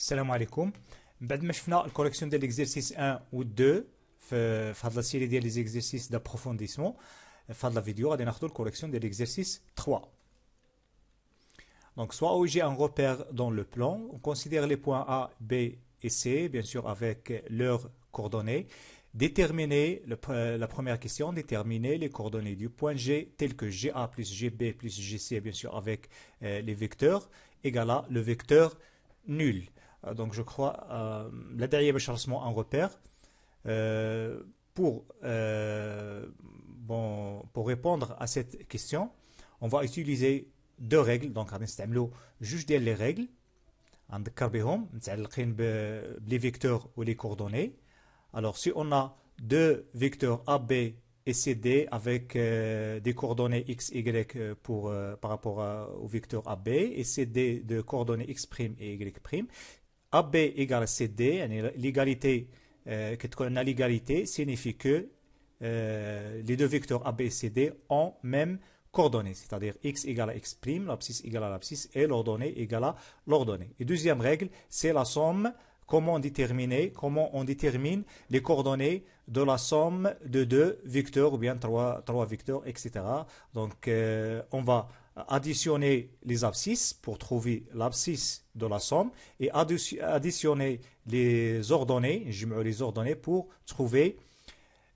السلام عليكم. بعد ما شفنا الكوريكسيون ديال ليكزيرسيس 1 و 2 في هاد لا سيري ديال لي زيكزيرسيس دابروفونديسمون، في هاد لا فيديو غادي ناخذ الكوريكسيون ديال ليكزيرسيس 3. Donc soit où j'ai un repère dans le plan, on considère les points A, B et C, bien sûr avec leurs coordonnées. Déterminer, la première question, déterminer les coordonnées du point G tel que GA plus GB plus GC, bien sûr avec les vecteurs, égale à le vecteur nul. Donc je crois, là derrière باش نرسموا un repère. Pour répondre à cette question, on va utiliser deux règles. Donc غادي نستعملوا جوج ديال les règles نذكر بهم متعلقين بلي vecteurs ou les coordonnées. Alors si on a deux vecteurs AB et CD avec des coordonnées x, y par rapport au vecteur AB et CD de coordonnées x' et y', AB égale CD, l'égalité, l'égalité signifie que les deux vecteurs AB et CD ont même coordonnées, c'est-à-dire x égale à x', l'abscisse égale à l'abscisse et l'ordonnée égale à l'ordonnée. Et deuxième règle, c'est la somme. Comment on détermine les coordonnées de la somme de deux vecteurs ou bien trois vecteurs, etc. Donc, on va additionner les abscisses pour trouver l'abscisse de la somme et additionner les ordonnées pour trouver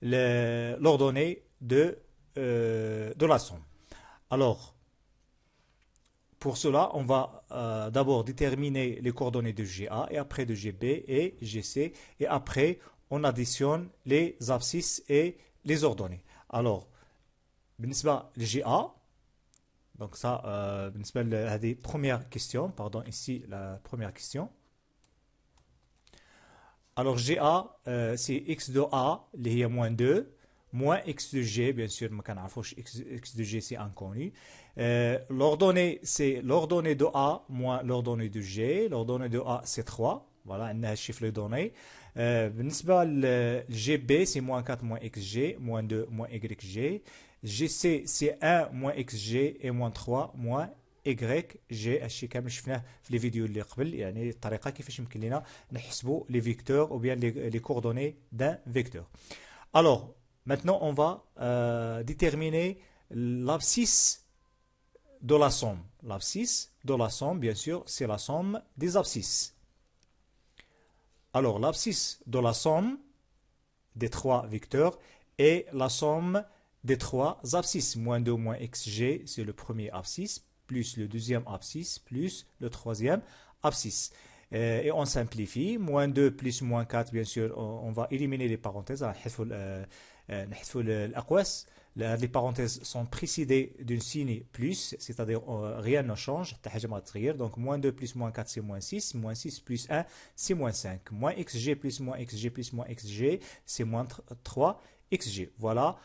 l'ordonnée de la somme. Alors, pour cela, on va d'abord déterminer les coordonnées de GA et après de GB et GC et après on additionne les abscisses et les ordonnées. Alors, بالنسبة لGA, donc ça, بالنسبة لهذه première question, pardon, ici la première question. Alors GA, c'est x de A, اللي هي moins 2, moins x de G, bien sûr, ما كنعرفوش x de G c'est inconnu. L'ordonnée, c'est l'ordonnée de A moins l'ordonnée de G. L'ordonnée de A, c'est 3. Voilà, on a un chiffre de données. بالنسبة ل GB, c'est moins 4 moins xg, moins 2 moins yg. GC, c'est 1 moins xg et moins 3 moins YG. هادشي كامل شفناه في لي فيديو اللي قبل، يعني الطريقة كيفاش يمكن لنا نحسبوا les vecteurs ou bien les coordonnées d'un vecteur. Alors, maintenant, on va déterminer l'abscisse de la somme. L'abscisse de la somme, bien sûr, c'est la somme des abscisses. Alors, l'abscisse de la somme des trois vecteurs est la somme des trois abscisses. Moins 2 moins xg, c'est le premier abscisse, plus le deuxième abscisse, plus le troisième abscisse. Et on simplifie. Moins 2 plus moins 4, bien sûr, on va éliminer les parenthèses. Les parenthèses sont précédées d'un signe plus, c'est-à-dire rien ne change. Donc moins 2 plus moins 4 c'est moins 6, moins 6 plus 1 c'est moins 5, moins xg plus moins xg plus moins xg c'est moins 3 xg. Voilà,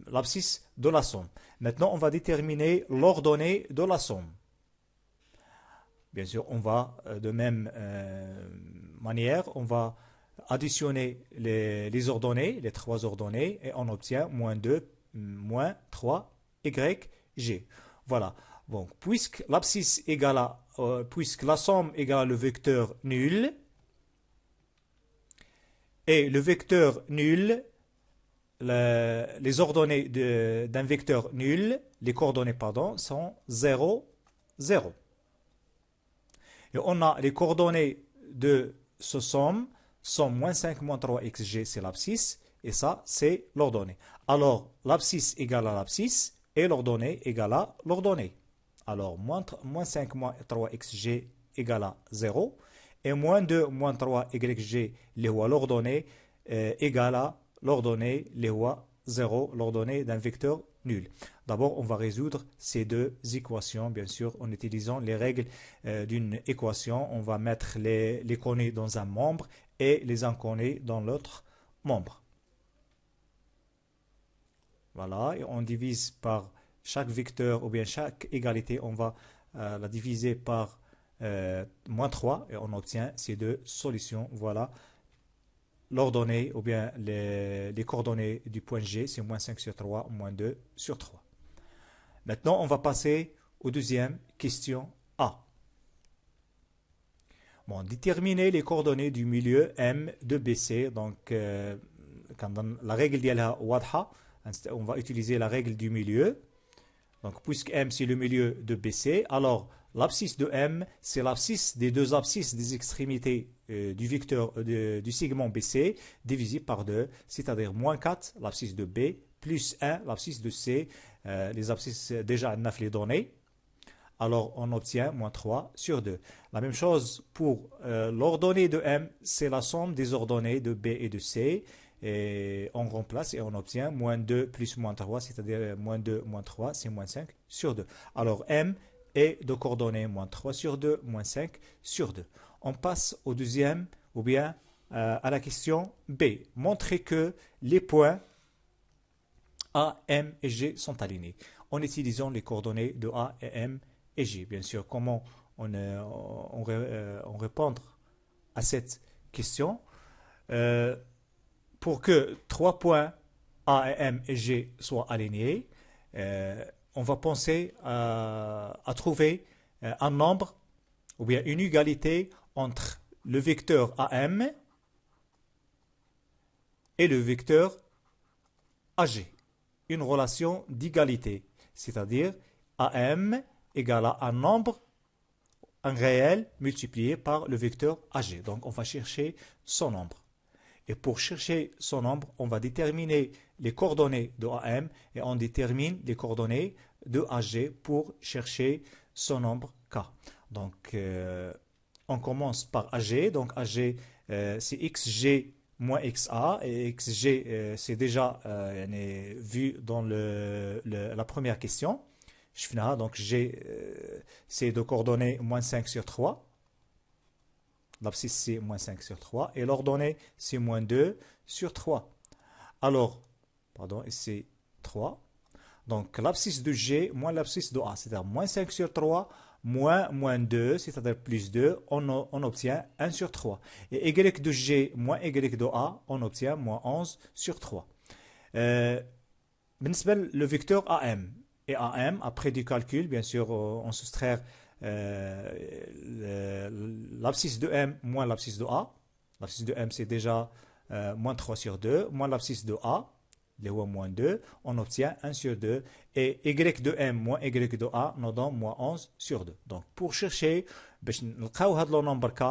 l'abscisse de la somme. Maintenant on va déterminer l'ordonnée de la somme. Bien sûr, on va de même manière, on va additionner les ordonnées, les trois ordonnées, et on obtient moins 2, moins 3, YG. Voilà. Donc, puisque l'abscisse égale à, puisque la somme égale à le vecteur nul, et le vecteur nul, les ordonnées d'un vecteur nul, les coordonnées, pardon, sont 0, 0. Et on a les coordonnées de ce somme sont moins 5, moins 3, xg, c'est l'abscisse, et ça, c'est l'ordonnée. Alors, l'abscisse égale à l'abscisse, et l'ordonnée égale à l'ordonnée. Alors, moins 5, moins 3, xg égale à 0, et moins 2, moins 3, yg, l'ordonnée, égale à l'ordonnée, 0, l'ordonnée d'un vecteur nul. D'abord, on va résoudre ces deux équations, bien sûr, en utilisant les règles d'une équation. On va mettre les connus dans un membre et les inconnus dans l'autre membre. Voilà, et on divise par chaque vecteur ou bien chaque égalité, on va la diviser par moins 3 et on obtient ces deux solutions. Voilà. L'ordonnée ou bien les coordonnées du point G, c'est moins 5 sur 3, moins 2 sur 3. Maintenant, on va passer aux deuxième question A. Bon, déterminer les coordonnées du milieu M de BC. Donc, quand la règle ديالها واضحة, on va utiliser la règle du milieu. Donc, puisque M c'est le milieu de BC, alors l'abscisse de M c'est l'abscisse des deux abscisses des extrémités du vecteur du segment BC divisé par 2, c'est-à-dire moins 4 l'abscisse de B plus 1 l'abscisse de C. Les abscisses déjà on a les données. Alors on obtient moins 3 sur 2. La même chose pour l'ordonnée de M, c'est la somme des ordonnées de B et de C. Et on remplace et on obtient moins 2 plus moins 3, c'est-à-dire moins 2, moins 3, c'est moins 5 sur 2. Alors M est de coordonnées moins 3 sur 2, moins 5 sur 2. On passe au deuxième, ou bien à la question B. Montrer que les points A, M et G sont alignés en utilisant les coordonnées de A et M et G. Bien sûr, comment on répondre à cette question pour que trois points A, M et G soient alignés, on va penser à trouver un nombre ou bien une égalité entre le vecteur AM et le vecteur AG. Une relation d'égalité, c'est-à-dire AM égale à un nombre, un réel multiplié par le vecteur AG. Donc on va chercher son nombre. Et pour chercher son nombre, on va déterminer les coordonnées de AM et on détermine les coordonnées de AG pour chercher son nombre K. Donc, on commence par AG. Donc, AG, c'est XG moins XA. Et XG, c'est déjà vu dans la première question. Je finis là. Donc, G, c'est de coordonnées moins 5 sur 3. L'abscisse, c'est moins 5 sur 3. Et l'ordonnée, c'est moins 2 sur 3. Alors, pardon, c'est 3. Donc, l'abscisse de G moins l'abscisse de A, c'est-à-dire moins 5 sur 3, moins 2, c'est-à-dire plus 2, on obtient 1 sur 3. Et Y de G moins Y de A, on obtient moins 11 sur 3. Le vecteur AM. Et AM, après du calcul, bien sûr, on soustraire l'abscisse de M moins l'abscisse de A. L'abscisse de M, c'est déjà moins 3 sur 2, moins l'abscisse de A, les moins 2, on obtient 1 sur 2. Et Y de M moins Y de A nous donne moins 11 sur 2. Donc, pour chercher, le nombre K,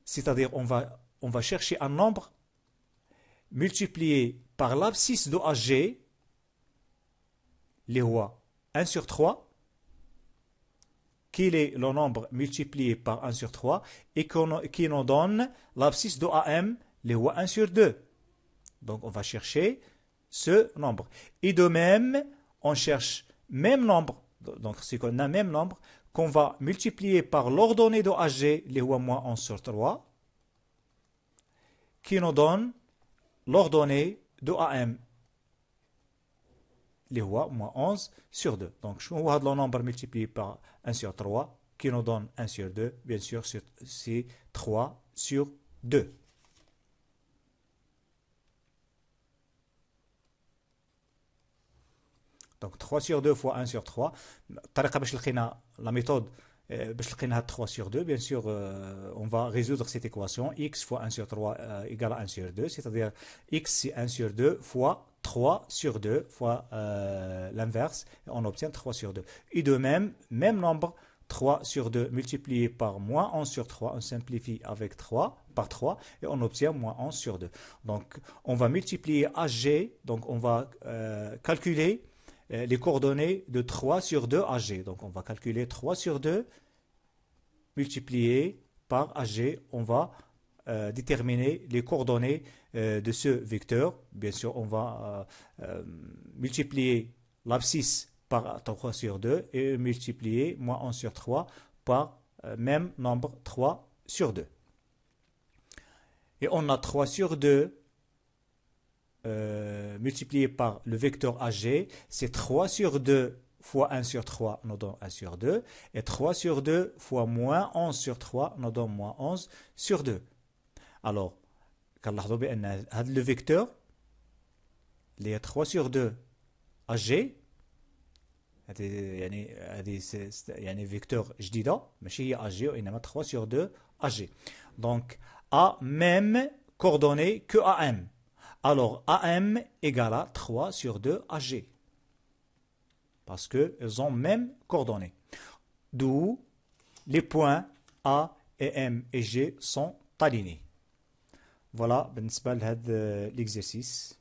c'est-à-dire on va chercher un nombre multiplié par l'abscisse de AG, les 1 sur 3, qui est le nombre multiplié par 1 sur 3 et qui nous donne l'abscisse de AM, les 1 sur 2. Donc, on va chercher ce nombre. Et de même, on cherche même nombre, donc c'est qu'on a même nombre, qu'on va multiplier par l'ordonnée de AG, les moins 11 sur 3, qui nous donne l'ordonnée de AM, les moins 11 sur 2. Donc, je vois le nombre multiplié par 1 sur 3, qui nous donne 1 sur 2. Bien sûr, c'est 3 sur 2. Donc 3 sur 2 fois 1 sur 3. La méthode, 3 sur 2, bien sûr, on va résoudre cette équation. X fois 1 sur 3 égale à 1 sur 2, c'est-à-dire X c'est 1 sur 2 fois 3 sur 2 fois l'inverse, et on obtient 3 sur 2. Et de même nombre, 3 sur 2 multiplié par moins 11 sur 3, on simplifie avec 3 par 3 et on obtient moins 11 sur 2. Donc on va multiplier AG, donc on va calculer les coordonnées de 3 sur 2 AG. Donc on va calculer 3 sur 2 multiplié par AG. On va déterminer les coordonnées de ce vecteur. Bien sûr, on va multiplier l'abscisse par 3 sur 2 et multiplier moins 1 sur 3 par même nombre 3 sur 2. Et on a 3 sur 2 multiplié par le vecteur AG, c'est 3 sur 2 fois 1 sur 3 nous donne 1 sur 2, et 3 sur 2 fois moins 11 sur 3 nous donne moins 11 sur 2. Alors, le vecteur, les 3 sur 2 AG, يعني vecteur جديدة ماشي هي AG وإنما 3 sur 2 AG. Donc A même coordonnées que AM. Alors AM égale à 3 sur 2 AG. Parce qu'elles ont même coordonnées. D'où les points A et M et G sont alignés. Voilà بالنسبة لهذا l'exercice.